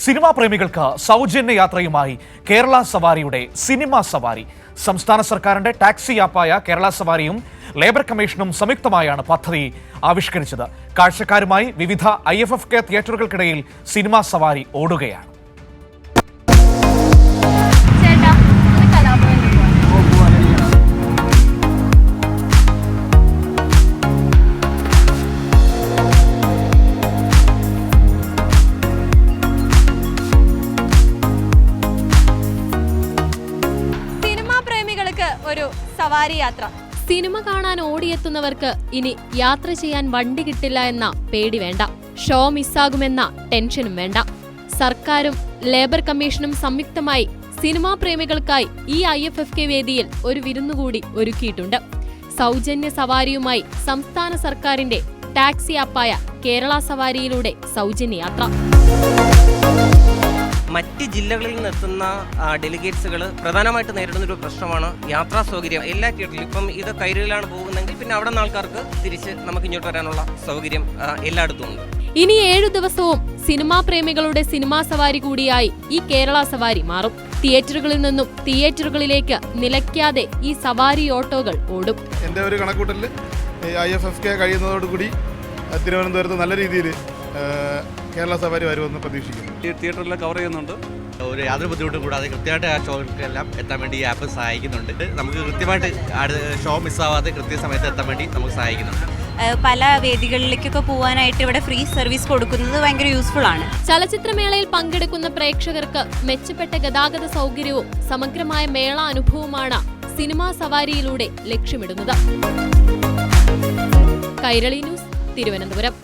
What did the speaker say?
Cinema പ്രേമികൾക്ക് സൗജന്യ യാത്രയുമായി Kerala സവാരിയുടെ cinema സവാരി. സംസ്ഥാന സർക്കാരിന്റെ ടാക്സി ആപ്പായ കേരള സവാരിയും ലേബർ കമ്മീഷനും സംയുക്തമായാണ് പദ്ധതി ആവിഷ്കരിച്ചത്. കാഴ്ചക്കാരുമായി വിവിധ IFFK തിയേറ്ററുകൾക്കിടയിൽ സിനിമാ സവാരി ഓടുകയാണ്. ഒരു സവാരി യാത്ര. സിനിമ കാണാൻ ഓടിയെത്തുന്നവർക്ക് ഇനി യാത്ര ചെയ്യാൻ വണ്ടി കിട്ടില്ല എന്ന പേടി വേണ്ട, ഷോ മിസ്സാകുമെന്ന ടെൻഷനും വേണ്ട. സർക്കാരും ലേബർ കമ്മീഷനും സംയുക്തമായി സിനിമാ പ്രേമികൾക്കായി ഈ IFFK വേദിയിൽ ഒരു വിരുന്നുകൂടി ഒരുക്കിയിട്ടുണ്ട്. സൗജന്യ സവാരിയുമായി സംസ്ഥാന സർക്കാരിന്റെ ടാക്സി ആപ്പായ കേരള സവാരിയിലൂടെ സൗജന്യ യാത്ര. മറ്റ് ജില്ലകളിൽ നിന്ന് എത്തുന്ന ഡെലിഗേറ്റ്സുകൾ പ്രധാനമായിട്ട് നേരിടുന്നൊരു പ്രശ്നമാണ് യാത്രാ സൗകര്യം. എല്ലാ തിയേറ്ററിലും ഇപ്പം ഇത് കൈരളിലാണ് പോകുന്നതെങ്കിൽ പിന്നെ അവിടെ നിന്ന് ആൾക്കാർക്ക് തിരിച്ച് നമുക്ക് ഇങ്ങോട്ട് വരാനുള്ള സൗകര്യം എല്ലായിടത്തും ഉണ്ട്. ഇനി 7 ദിവസവും സിനിമാ പ്രേമികളുടെ സിനിമാ സവാരി കൂടിയായി ഈ കേരള സവാരി മാറും. തിയേറ്ററുകളിൽ നിന്നും തിയേറ്ററുകളിലേക്ക് നിലയ്ക്കാതെ ഈ സവാരി ഓട്ടോകൾ ഓടും. എൻ്റെ ഒരു കണക്കൂട്ടലിൽ IFFK കഴിയുന്നതോടുകൂടി തിരുവനന്തപുരത്ത് നല്ല രീതിയിൽ കേരള സവാരി വരുമെന്ന് പ്രതീക്ഷിക്കുന്നു. ഈ തിയേറ്ററിൽ കവർ ചെയ്യുന്നുണ്ട്. ഒരു യാതൊരു ബുദ്ധിമുട്ടും കൂടാതെ കൃത്യമായിട്ട് ആ ഷോകൾക്കെല്ലാം എത്താൻ വേണ്ടി ഈ ആപ്പ് സഹായിക്കുന്നുണ്ട്. നമുക്ക് കൃത്യമായിട്ട് ഷോ മിസ്സാവാതെ കൃത്യസമയത്ത് എത്താൻ വേണ്ടി നമുക്ക് സഹായിക്കുന്നുണ്ട്. പല വേദികളിലേക്കൊക്കെ പോകാനായിട്ട് ഇവിടെ ഫ്രീ സർവീസ് കൊടുക്കുന്നത് ഭയങ്കര യൂസ്ഫുൾ ആണ്. ചലച്ചിത്രമേളയിൽ പങ്കെടുക്കുന്ന പ്രേക്ഷകർക്ക് മെച്ചപ്പെട്ട ഗതാഗത സൗകര്യവും സമഗ്രമായ മേള അനുഭവമാണ് സിനിമാ സവാരിയിലൂടെ ലക്ഷ്യമിടുന്നത്. കൈരളി ന്യൂസ്, തിരുവനന്തപുരം.